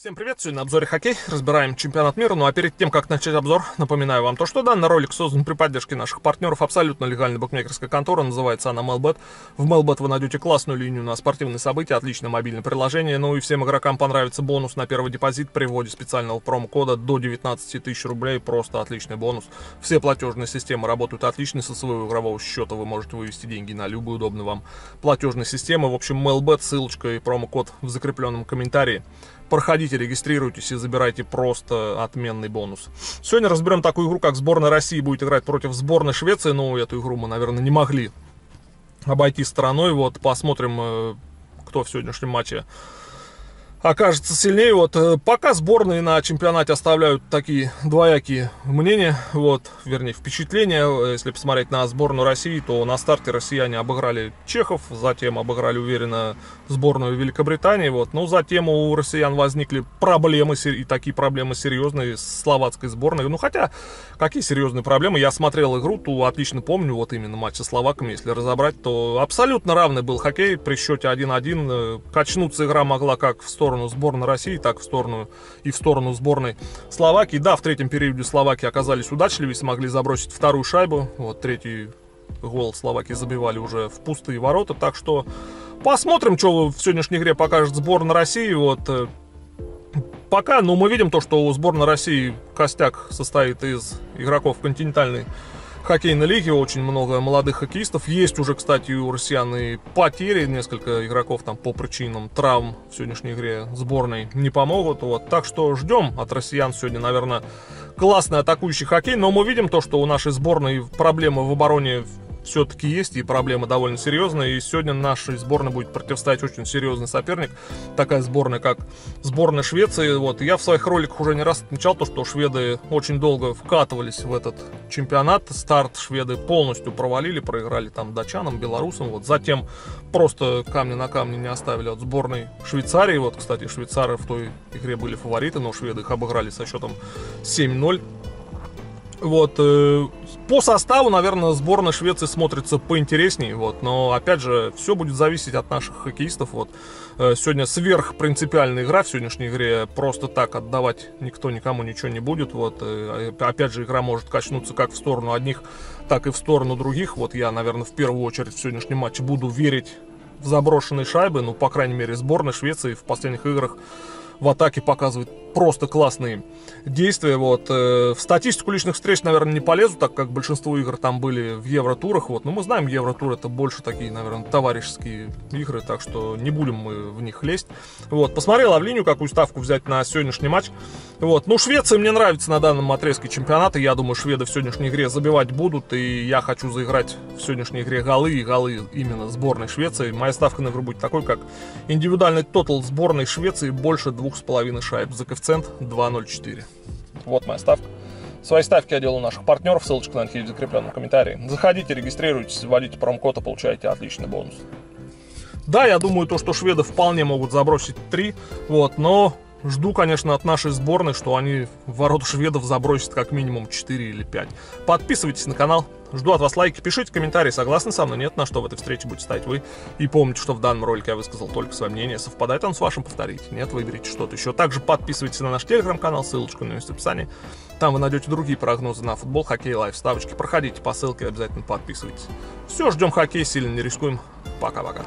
Всем привет! Сегодня на обзоре хоккей. Разбираем чемпионат мира. Ну а перед тем, как начать обзор, напоминаю вам то, что данный ролик создан при поддержке наших партнеров. Абсолютно легальная букмекерская контора. Называется она Melbet. В Melbet вы найдете классную линию на спортивные события, отличное мобильное приложение. Ну и всем игрокам понравится бонус на первый депозит при вводе специального промокода до 19 тысяч рублей. Просто отличный бонус. Все платежные системы работают отлично. Со своего игрового счета вы можете вывести деньги на любую удобную вам платежную систему. В общем, Melbet, ссылочка и промокод в закрепленном комментарии. Проходите, регистрируйтесь и забирайте просто отменный бонус. Сегодня разберем такую игру, как сборная России будет играть против сборной Швеции. Ну, эту игру мы, наверное, не могли обойти стороной. Вот, посмотрим, кто в сегодняшнем матче окажется сильнее. Вот, пока сборные на чемпионате оставляют такие двоякие мнения, вот, вернее, впечатления. Если посмотреть на сборную России, то на старте россияне обыграли чехов, затем обыграли уверенно сборную Великобритании. Вот, но затем у россиян возникли проблемы, и такие проблемы серьезные с словацкой сборной. Ну, хотя, какие серьезные проблемы? Я смотрел игру, то отлично помню, вот именно матч со словаками, если разобрать, то абсолютно равный был хоккей при счете 1-1. Качнуться игра могла как в сторону сборной России, так в сторону сборной Словакии. Да, в третьем периоде словаки оказались удачливее, смогли забросить вторую шайбу. Вот третий гол словаки забивали уже в пустые ворота. Так что посмотрим, что в сегодняшней игре покажет сборная России. Вот пока, ну, мы видим то, что у сборной России костяк состоит из игроков континентальной хоккейной лиги, очень много молодых хоккеистов. Есть уже, кстати, у россиян и потери, несколько игроков там по причинам травм в сегодняшней игре сборной не помогут. Вот. Так что ждем от россиян сегодня, наверное, классный атакующий хоккей. Но мы видим то, что у нашей сборной проблемы в обороне все-таки есть, и проблемы довольно серьезные. И сегодня нашей сборной будет противостоять очень серьезный соперник. Такая сборная, как сборная Швеции. Вот. Я в своих роликах уже не раз отмечал то, что шведы очень долго вкатывались в этот чемпионат. Старт шведы полностью провалили, проиграли там датчанам, белорусам. Вот. Затем просто камня на камне не оставили от сборной Швейцарии. Вот, кстати, швейцары в той игре были фавориты, но шведы их обыграли со счетом 7-0. Вот, по составу, наверное, сборная Швеции смотрится поинтереснее, вот, но, опять же, все будет зависеть от наших хоккеистов, вот. Сегодня сверхпринципиальная игра, в сегодняшней игре просто так отдавать никто никому ничего не будет, вот. Опять же, игра может качнуться как в сторону одних, так и в сторону других, вот. Я, наверное, в первую очередь в сегодняшнем матче буду верить в заброшенные шайбы, ну, по крайней мере, сборная Швеции в последних играх в атаке показывает просто классные действия. Вот. В статистику личных встреч, наверное, не полезу, так как большинство игр там были в Евротурах. Вот. Но мы знаем, Евротур это больше такие, наверное, товарищеские игры, так что не будем мы в них лезть. Вот. Посмотрел Авлинию, какую ставку взять на сегодняшний матч. Вот. Ну, Швеция мне нравится на данном отрезке чемпионата. Я думаю, шведы в сегодняшней игре забивать будут. И я хочу заиграть в сегодняшней игре голы. И голы именно сборной Швеции. Моя ставка на игру будет такой, как индивидуальный тотал сборной Швеции больше 2,5 шайб за коэффициент 2,04. Вот моя ставка. Свои ставки я делаю у наших партнеров. Ссылочка на них есть в закрепленном комментарии. Заходите, регистрируйтесь, вводите промокод и получаете отличный бонус. Да, я думаю, то, что шведы вполне могут забросить 3. Вот, но жду, конечно, от нашей сборной, что они в ворота шведов забросят как минимум 4 или 5. Подписывайтесь на канал. Жду от вас лайки, пишите комментарии, согласны со мной, нет, на что в этой встрече будете ставить вы. И помните, что в данном ролике я высказал только свое мнение, совпадает он с вашим, повторите, нет, выберите что-то еще. Также подписывайтесь на наш телеграм-канал, ссылочка на в описании. Там вы найдете другие прогнозы на футбол, хоккей, лайв, ставочки. Проходите по ссылке, обязательно подписывайтесь. Все, ждем хоккей, сильно не рискуем. Пока-пока.